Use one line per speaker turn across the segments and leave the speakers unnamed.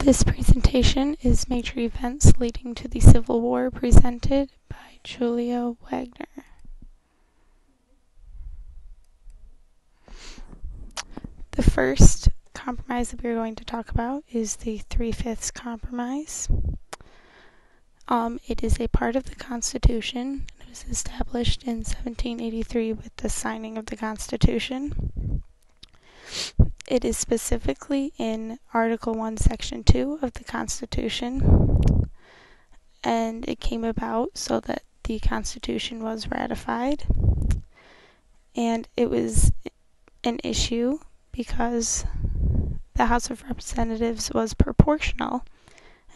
This presentation is Major Events Leading to the Civil War, presented by Julia Wagner. The first compromise that we're going to talk about is the 3/5 Compromise. It is a part of the Constitution. It was established in 1783 with the signing of the Constitution. It is specifically in Article 1, Section 2 of the Constitution, and it came about so that the Constitution was ratified, and it was an issue because the House of Representatives was proportional,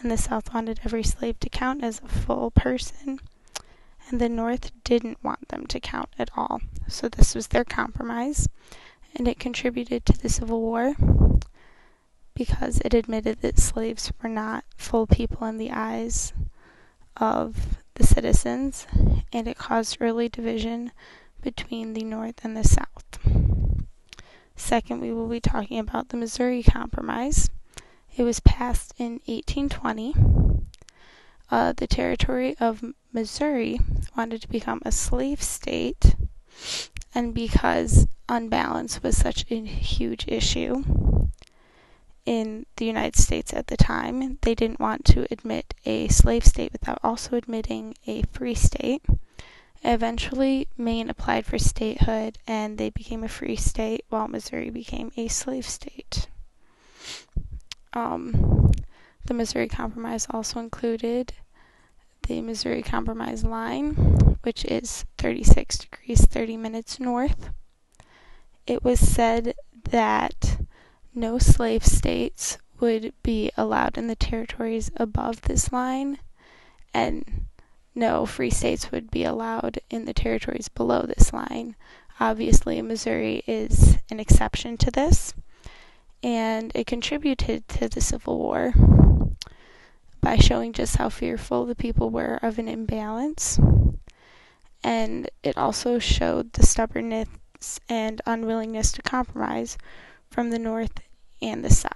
and the South wanted every slave to count as a full person, and the North didn't want them to count at all. So this was their compromise, and it contributed to the Civil War because it admitted that slaves were not full people in the eyes of the citizens, and it caused early division between the North and the South. Second, we will be talking about the Missouri Compromise. It was passed in 1820. The territory of Missouri wanted to become a slave state, and because unbalance was such a huge issue in the United States at the time, they didn't want to admit a slave state without also admitting a free state. Eventually, Maine applied for statehood, and they became a free state, while Missouri became a slave state. The Missouri Compromise also included the Missouri Compromise line, which is 36 degrees 30 minutes north. It was said that no slave states would be allowed in the territories above this line, and no free states would be allowed in the territories below this line. Obviously, Missouri is an exception to this, and it contributed to the Civil War by showing just how fearful the people were of an imbalance, and it also showed the stubbornness and unwillingness to compromise from the North and the South.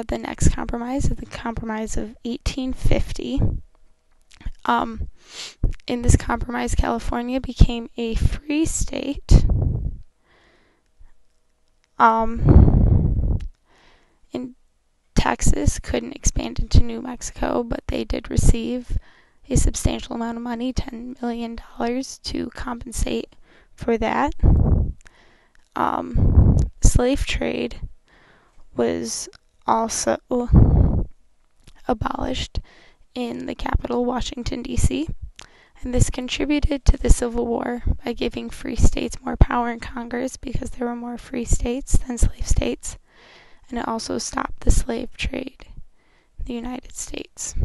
The next compromise is the Compromise of 1850. In this compromise, California became a free state. In Texas couldn't expand into New Mexico, but they did receive a substantial amount of money, $10 million, to compensate for that. Slave trade was also abolished in the capital, Washington, D.C., and this contributed to the Civil War by giving free states more power in Congress because there were more free states than slave states, and it also stopped the slave trade in the United States.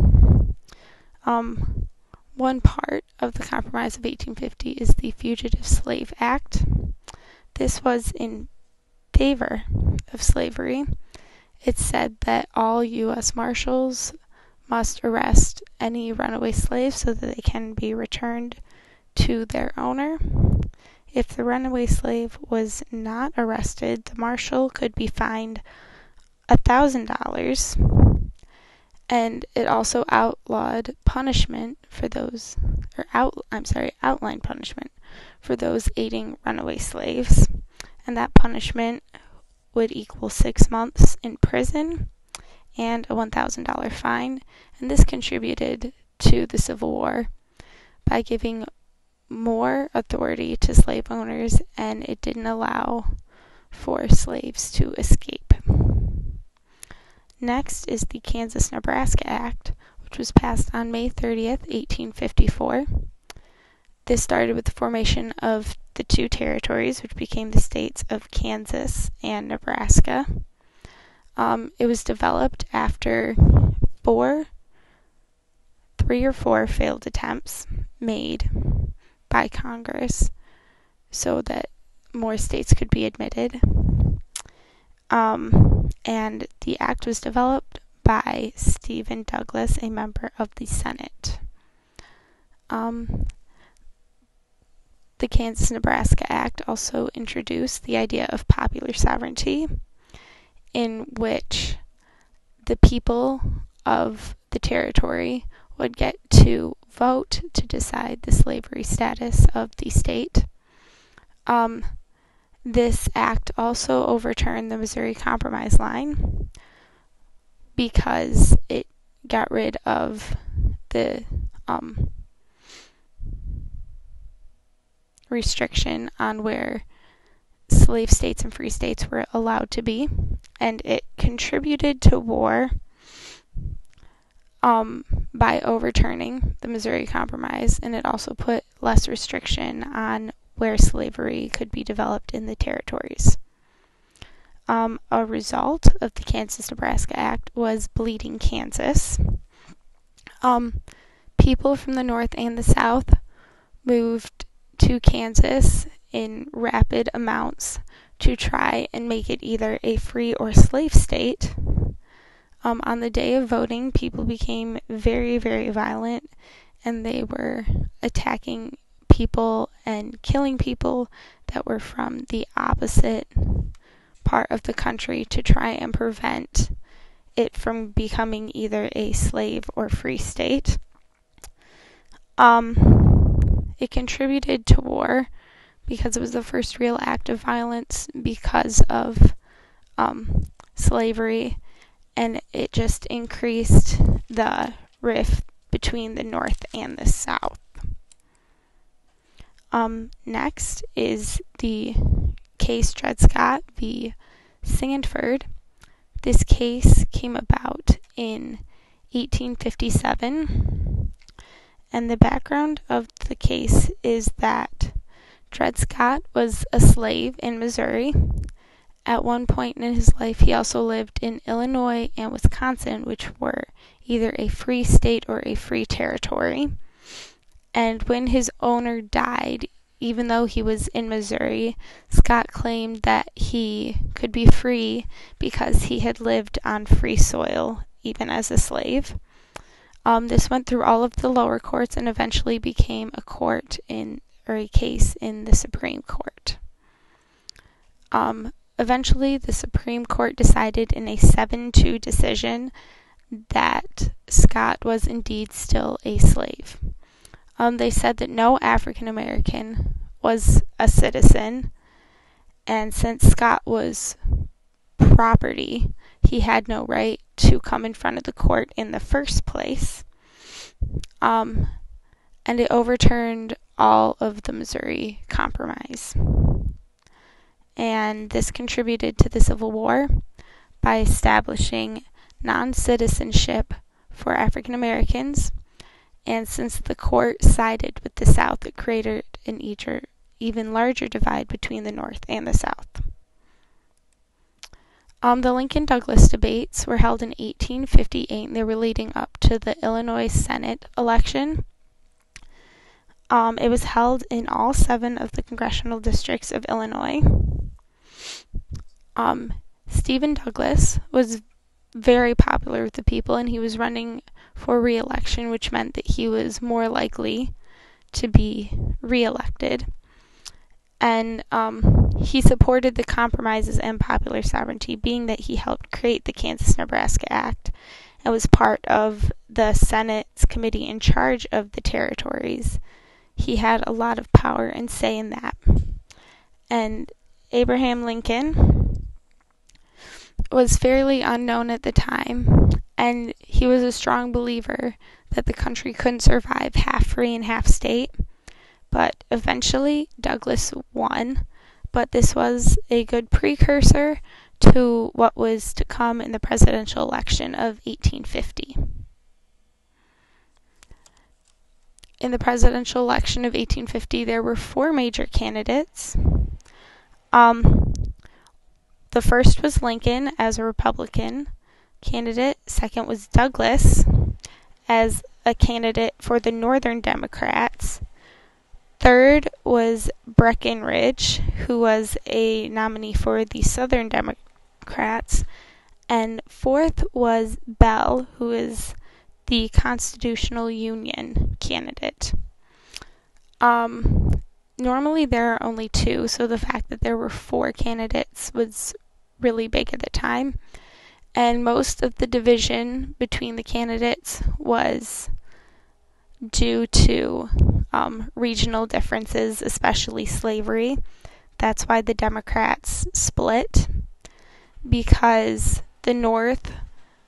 One part of the Compromise of 1850 is the Fugitive Slave Act. This was in favor of slavery. It said that all U.S. Marshals must arrest any runaway slaves so that they can be returned to their owner. If the runaway slave was not arrested, the marshal could be fined $1,000, and it also outlawed punishment for those, outlined punishment for those aiding runaway slaves, and that punishment would equal 6 months in prison and a $1,000 fine, and this contributed to the Civil War by giving more authority to slave owners, and it didn't allow for slaves to escape. Next is the Kansas-Nebraska Act, which was passed on May 30th, 1854. This started with the formation of the two territories, which became the states of Kansas and Nebraska. It was developed after 3 or 4 failed attempts made by Congress so that more states could be admitted. And the act was developed by Stephen Douglas, a member of the Senate. The Kansas-Nebraska Act also introduced the idea of popular sovereignty, in which the people of the territory would get to vote to decide the slavery status of the state. This act also overturned the Missouri Compromise line because it got rid of the restriction on where slave states and free states were allowed to be, and it contributed to war by overturning the Missouri Compromise, and it also put less restriction on where slavery could be developed in the territories. A result of the Kansas-Nebraska Act was Bleeding Kansas. People from the North and the South moved to Kansas in rapid amounts to try and make it either a free or slave state. On the day of voting, people became very, very violent, and they were attacking people and killing people that were from the opposite part of the country to try and prevent it from becoming either a slave or free state. It contributed to war because it was the first real act of violence because of slavery, and it just increased the rift between the North and the South. Next is the case Dred Scott v. Sandford. This case came about in 1857, and the background of the case is that Dred Scott was a slave in Missouri. At one point in his life, he also lived in Illinois and Wisconsin, which were either a free state or a free territory. And when his owner died, even though he was in Missouri, Scott claimed that he could be free because he had lived on free soil, even as a slave. This went through all of the lower courts and eventually became a case in the Supreme Court. Eventually, the Supreme Court decided in a 7-2 decision that Scott was indeed still a slave. They said that no African American was a citizen, and since Scott was property, he had no right to come in front of the court in the first place. And it overturned all of the Missouri Compromise. And this contributed to the Civil War by establishing non-citizenship for African Americans. And since the court sided with the South, it created an even larger divide between the North and the South. The Lincoln-Douglas debates were held in 1858, and they were leading up to the Illinois Senate election. It was held in all 7 of the congressional districts of Illinois. Stephen Douglas was very popular with the people, and he was running for re-election, which meant that he was more likely to be re-elected. And he supported the compromises and popular sovereignty, being that he helped create the Kansas-Nebraska Act and was part of the Senate's committee in charge of the territories. He had a lot of power and say in that. And Abraham Lincoln was fairly unknown at the time, and he was a strong believer that the country couldn't survive half free and half state. But eventually Douglas won, but this was a good precursor to what was to come in the presidential election of 1850. In the presidential election of 1850, there were 4 major candidates. The first was Lincoln as a Republican candidate. Second was Douglas as a candidate for the Northern Democrats. Third was Breckinridge, who was a nominee for the Southern Democrats. And fourth was Bell, who is the Constitutional Union candidate. Normally there are only 2, so the fact that there were 4 candidates was really big at the time. And most of the division between the candidates was due to regional differences, especially slavery. That's why the Democrats split, because the North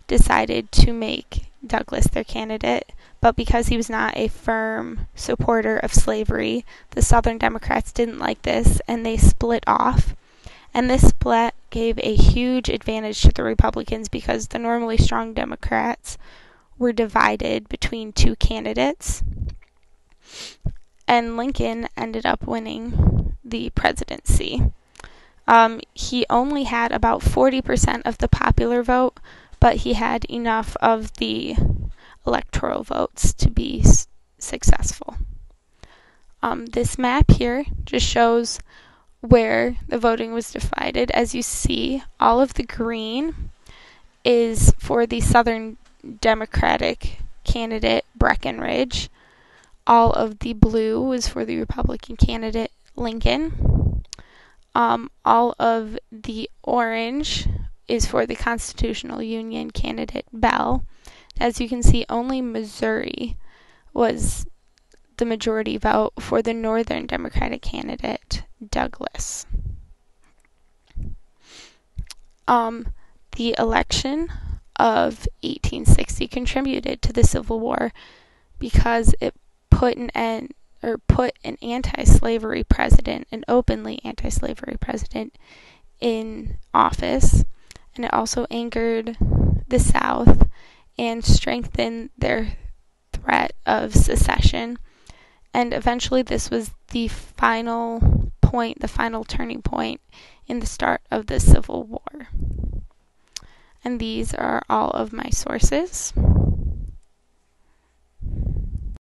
decided to make Douglas their candidate, but because he was not a firm supporter of slavery, the Southern Democrats didn't like this and they split off. And this split gave a huge advantage to the Republicans because the normally strong Democrats were divided between two candidates. And Lincoln ended up winning the presidency. He only had about 40% of the popular vote, but he had enough of the electoral votes to be successful. This map here just shows where the voting was divided. As you see, all of the green is for the Southern Democratic candidate Breckinridge. All of the blue was for the Republican candidate Lincoln. All of the orange is for the Constitutional Union candidate Bell. As you can see, only Missouri was the majority vote for the Northern Democratic candidate Douglas. The election of 1860 contributed to the Civil War because it put an anti-slavery president, an openly anti-slavery president, in office, and it also angered the South and strengthened their threat of secession. And eventually this was the final point, the final turning point in the start of the Civil War. And these are all of my sources.